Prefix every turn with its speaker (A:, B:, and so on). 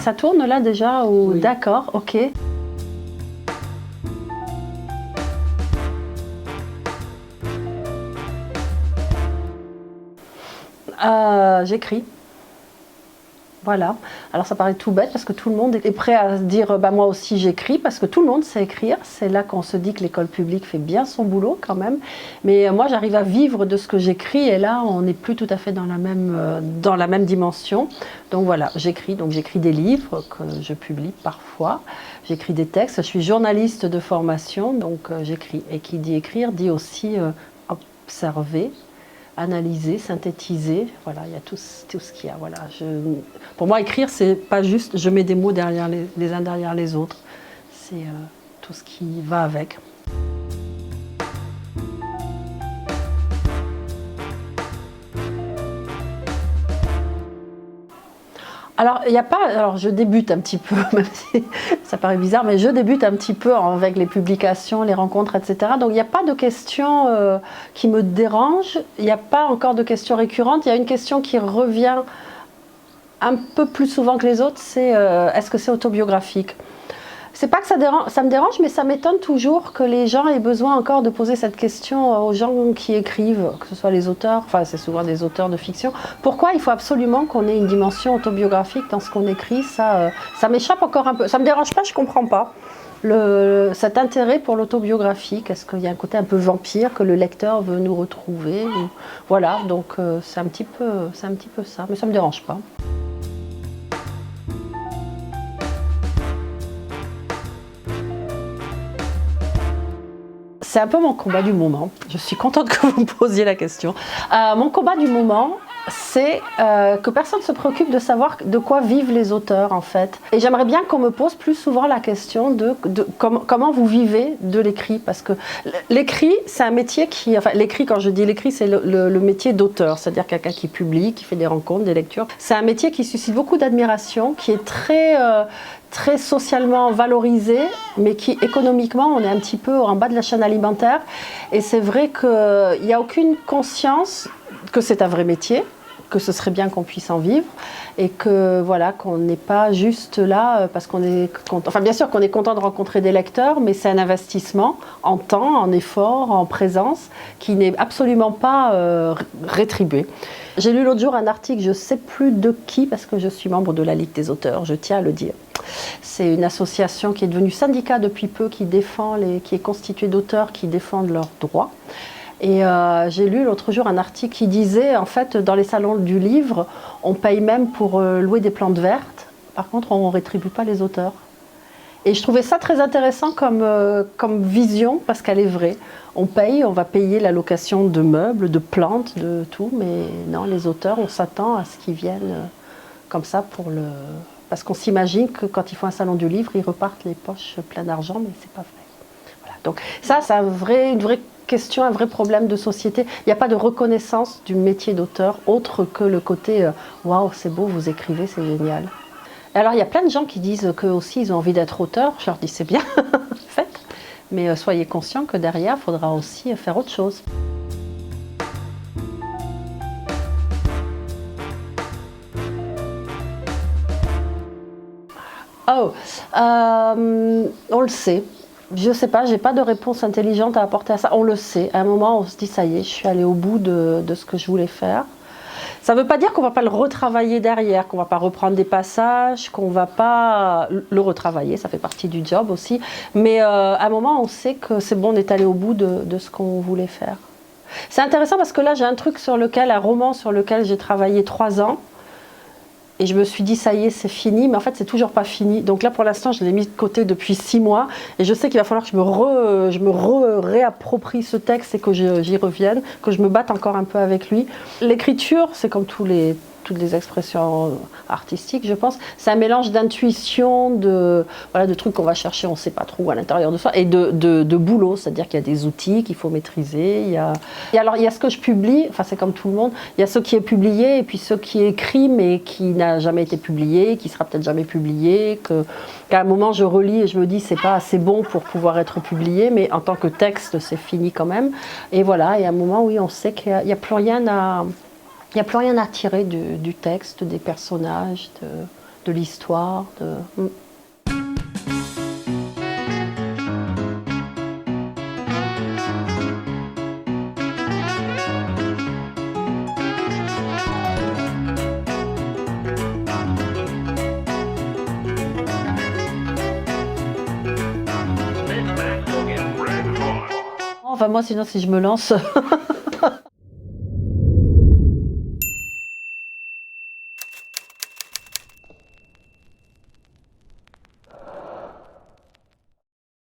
A: ça tourne là déjà ou...
B: Oui.
A: D'accord, ok. J'écris. Voilà. Alors ça paraît tout bête parce que tout le monde est prêt à se dire bah moi aussi j'écris parce que tout le monde sait écrire. C'est là qu'on se dit que l'école publique fait bien son boulot quand même. Mais moi j'arrive à vivre de ce que j'écris et là on n'est plus tout à fait dans la même dimension. Donc voilà, j'écris. Donc j'écris des livres que je publie parfois. J'écris des textes. Je suis journaliste de formation donc j'écris. Et qui dit écrire dit aussi observer. Analyser, synthétiser, voilà, il y a tout ce qu'il y a. Voilà. Pour moi, écrire, c'est pas juste je mets des mots derrière les uns derrière les autres, c'est tout ce qui va avec. Alors, il n'y a pas. Alors, je débute un petit peu, même si ça paraît bizarre, mais je débute un petit peu avec les publications, les rencontres, etc. Donc, il n'y a pas de questions qui me dérangent. Il n'y a pas encore de questions récurrentes. Il y a une question qui revient un peu plus souvent que les autres, c'est est-ce que c'est autobiographique ? C'est pas que ça me dérange, mais ça m'étonne toujours que les gens aient besoin encore de poser cette question aux gens qui écrivent, que ce soit les auteurs, enfin c'est souvent des auteurs de fiction. Pourquoi il faut absolument qu'on ait une dimension autobiographique dans ce qu'on écrit ? Ça m'échappe encore un peu. Ça me dérange pas, je comprends pas. Cet intérêt pour l'autobiographique, est-ce qu'il y a un côté un peu vampire que le lecteur veut nous retrouver ? Voilà, donc c'est un petit peu ça, mais ça me dérange pas. C'est un peu mon combat du moment. Je suis contente que vous me posiez la question. Mon combat du moment, c'est que personne ne se préoccupe de savoir de quoi vivent les auteurs, en fait. Et j'aimerais bien qu'on me pose plus souvent la question de comment vous vivez de l'écrit. Parce que l'écrit, c'est un métier qui... Enfin, l'écrit, quand je dis l'écrit, c'est le métier d'auteur. C'est-à-dire quelqu'un qui publie, qui fait des rencontres, des lectures. C'est un métier qui suscite beaucoup d'admiration, qui est très socialement valorisé, mais qui économiquement, on est un petit peu en bas de la chaîne alimentaire. Et c'est vrai qu'il n'y a aucune conscience que c'est un vrai métier, que ce serait bien qu'on puisse en vivre, et que voilà, qu'on n'est pas juste là parce qu'on est content. Enfin, bien sûr qu'on est content de rencontrer des lecteurs, mais c'est un investissement en temps, en effort, en présence, qui n'est absolument pas rétribué. J'ai lu l'autre jour un article, je ne sais plus de qui, parce que je suis membre de la Ligue des auteurs, je tiens à le dire. C'est une association qui est devenue syndicat depuis peu, qui est constituée d'auteurs qui défendent leurs droits. Et j'ai lu l'autre jour un article qui disait, en fait, dans les salons du livre, on paye même pour louer des plantes vertes. Par contre, on ne rétribue pas les auteurs. Et je trouvais ça très intéressant comme vision, parce qu'elle est vraie. On paye, on va payer la location de meubles, de plantes, de tout, mais non, les auteurs, on s'attend à ce qu'ils viennent comme ça parce qu'on s'imagine que quand ils font un salon du livre, ils repartent les poches pleines d'argent, mais c'est pas vrai. Voilà. Donc ça, c'est une vraie question, un vrai problème de société. Il n'y a pas de reconnaissance du métier d'auteur autre que le côté waouh, c'est beau, vous écrivez, c'est génial. Alors il y a plein de gens qui disent qu'eux aussi ils ont envie d'être auteurs. Je leur dis c'est bien, faites, mais soyez conscients que derrière il faudra aussi faire autre chose. Oh, on le sait. Je ne sais pas, j'ai pas de réponse intelligente à apporter à ça. On le sait. À un moment, on se dit ça y est, je suis allée au bout de ce que je voulais faire. Ça ne veut pas dire qu'on ne va pas le retravailler derrière, qu'on ne va pas reprendre des passages, qu'on ne va pas le retravailler, ça fait partie du job aussi. Mais à un moment, on sait que c'est bon, on est allé au bout de ce qu'on voulait faire. C'est intéressant parce que là, j'ai un roman sur lequel j'ai travaillé 3 ans. Et je me suis dit, ça y est, c'est fini. Mais en fait, c'est toujours pas fini. Donc là, pour l'instant, je l'ai mis de côté depuis 6 mois. Et je sais qu'il va falloir que je me réapproprie ce texte et que j'y revienne, que je me batte encore un peu avec lui. L'écriture, c'est comme toutes les expressions artistiques, je pense. C'est un mélange d'intuition, de trucs qu'on va chercher, on ne sait pas trop à l'intérieur de soi, et de boulot, c'est-à-dire qu'il y a des outils qu'il faut maîtriser. Alors, il y a ce que je publie, enfin c'est comme tout le monde, il y a ce qui est publié et puis ce qui est écrit mais qui n'a jamais été publié, qui sera peut-être jamais publié, qu'à un moment je relis et je me dis c'est pas assez bon pour pouvoir être publié, mais en tant que texte c'est fini quand même. Et voilà, et à un moment oui, on sait qu'il n'y a plus rien à... Il n'y a plus rien à tirer du texte, des personnages, de l'histoire. Enfin, moi, sinon, si je me lance,